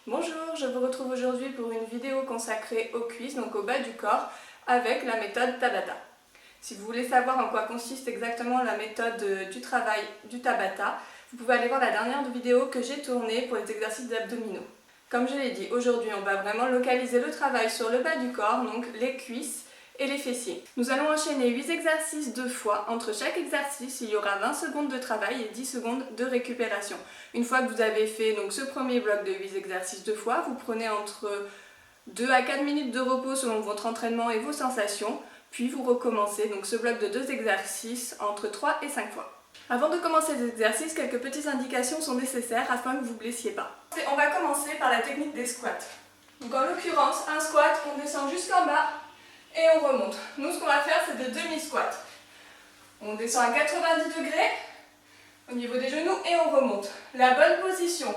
Bonjour, je vous retrouve aujourd'hui pour une vidéo consacrée aux cuisses, donc au bas du corps, avec la méthode Tabata. Si vous voulez savoir en quoi consiste exactement la méthode du travail du Tabata, vous pouvez aller voir la dernière vidéo que j'ai tournée pour les exercices abdominaux. Comme je l'ai dit, aujourd'hui on va vraiment localiser le travail sur le bas du corps, donc les cuisses et les fessiers. Nous allons enchaîner 8 exercices 2 fois. Entre chaque exercice, il y aura 20 secondes de travail et 10 secondes de récupération. Une fois que vous avez fait donc, ce premier bloc de 8 exercices 2 fois, vous prenez entre 2 à 4 minutes de repos selon votre entraînement et vos sensations, puis vous recommencez donc ce bloc de 2 exercices entre 3 et 5 fois. Avant de commencer les exercices, quelques petites indications sont nécessaires afin que vous ne vous blessiez pas. On va commencer par la technique des squats. Donc en l'occurrence, un squat, on descend jusqu'en bas et on remonte. Nous, ce qu'on va faire, c'est des demi-squats. On descend à 90 degrés au niveau des genoux et on remonte. La bonne position,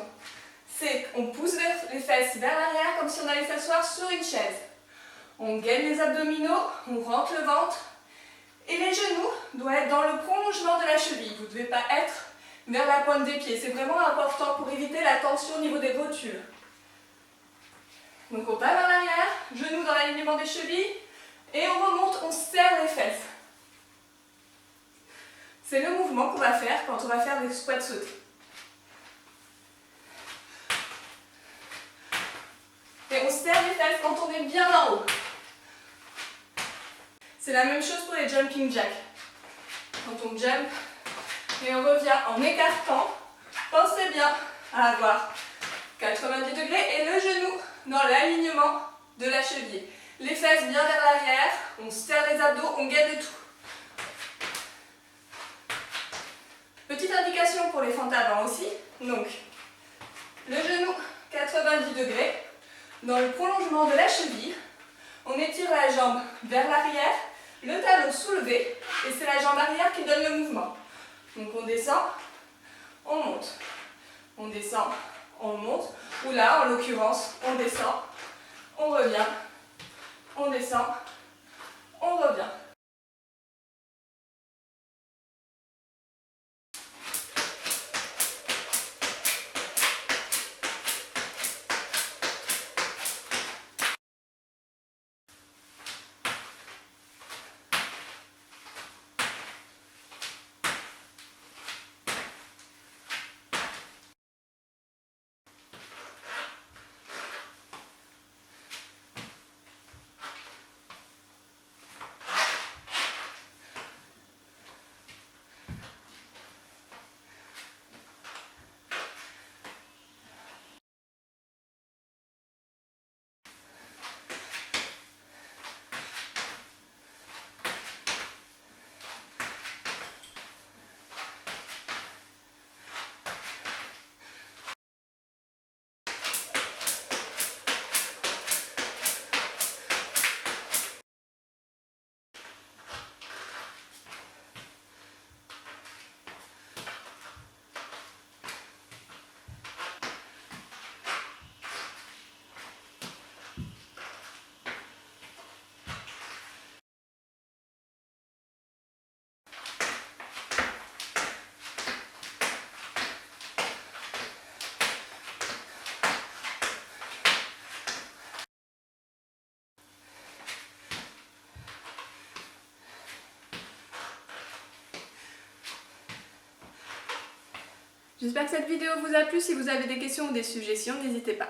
c'est qu'on pousse les fesses vers l'arrière comme si on allait s'asseoir sur une chaise. On gaine les abdominaux, on rentre le ventre et les genoux doivent être dans le prolongement de la cheville. Vous ne devez pas être vers la pointe des pieds. C'est vraiment important pour éviter la tension au niveau des rotules. Donc on va vers l'arrière, genoux dans l'alignement des chevilles et on remonte, on serre les fesses. C'est le mouvement qu'on va faire quand on va faire des squats sautés. Et on serre les fesses quand on est bien en haut. C'est la même chose pour les jumping jacks. Quand on jump et on revient en écartant, pensez bien à avoir 90 degrés et le genou dans l'alignement de la cheville. Les fesses bien vers l'arrière, on serre les abdos, on gaine le tout. Petite indication pour les fentes avant aussi, donc le genou 90 degrés, dans le prolongement de la cheville, on étire la jambe vers l'arrière, le talon soulevé, et c'est la jambe arrière qui donne le mouvement. Donc on descend, on monte, on descend, on monte, ou là en l'occurrence, on descend, on revient, on descend, on revient. J'espère que cette vidéo vous a plu. Si vous avez des questions ou des suggestions, n'hésitez pas.